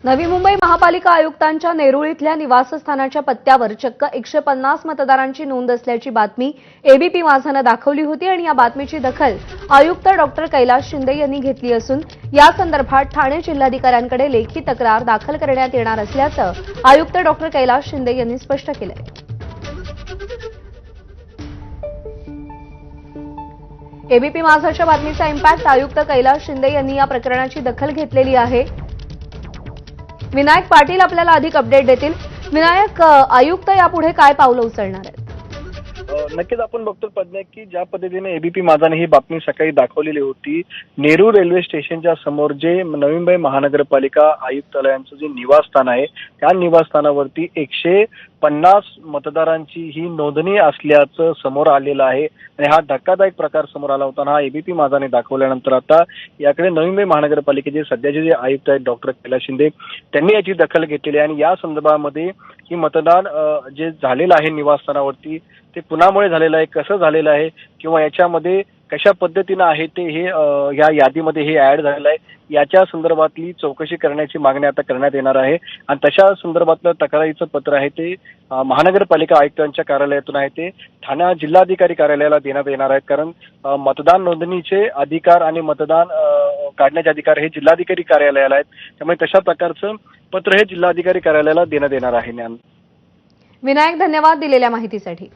नवी मुंबई महापालिका आयुक्तांच्या नेरुळ निवासस्थानाच्या पत्त्यावर चक्क 150 मतदारांची नोंद असल्याची बातमी एबीपी माझाने दाखवली होती आणि या बातमीची दखल आयुक्त डॉक्टर कैलास शिंदे यांनी घेतली असून या संदर्भात ठाणे जिल्हाधिकाऱ्यांकडे लेखी तक्रार दाखल करण्यात येणार असल्याचं आयुक्त डॉक्टर कैलास शिंदे यांनी स्पष्ट केलंय। एबीपी माझाच्या बातमीचा इम्पॅक्ट आयुक्त कैलास शिंदे यांनी या प्रकरणाची दखल घेतलेली आहे। विनायक पाटील आपल्याला अधिक अपडेट देतील। विनायक, आयुक्त यापुढे काय पावलं उचलणार आहेत? नक्कीच आपण बघतो पद्मा की ज्या पद्धतीने एबीपी माझाने ही बातमी सकाळी दाखवलेली होती, नेरूळ रेल्वे स्टेशनच्या समोर जे नवी मुंबई महानगरपालिका आयुक्तालयांचं जे निवासस्थान आहे त्या निवासस्थानावरती 150 मतदारांची ही नोंदणी असल्याचं समोर आलेलं आहे आणि हा धक्कादायक प्रकार समोर आला होता। हा एबीपी माझाने दाखवल्यानंतर आता याकडे नवी मुंबई महानगरपालिकेचे सध्याचे जे आयुक्त आहेत डॉक्टर कैलास शिंदे त्यांनी याची दखल घेतलेली आहे आणि या संदर्भामध्ये ही मतदान जे झालेलं आहे निवासस्थानावरती ते कुणामुळे झालेलं आहे, कसं झालेलं आहे किंवा याच्यामध्ये कशा पद्धतीनं आहे ते हे या यादीमध्ये हे ऍड झालेलं आहे याच्या संदर्भातली चौकशी करण्याची मागणी आता करण्यात येणार आहे आणि तशा संदर्भातलं तक्रारीचं पत्र आहे ते महानगरपालिका आयुक्तांच्या कार्यालयातून आहे ते ठाणे जिल्हाधिकारी कार्यालयाला देण्यात येणार आहेत। कारण मतदान नोंदणीचे अधिकार आणि मतदान काढण्याचे अधिकार हे जिल्हाधिकारी कार्यालयाला आहेत, त्यामुळे तशा प्रकारचं पत्र हे जिल्हाधिकारी कार्यालयाला देण्यात येणार आहे। विनायक, धन्यवाद दिलेल्या माहितीसाठी।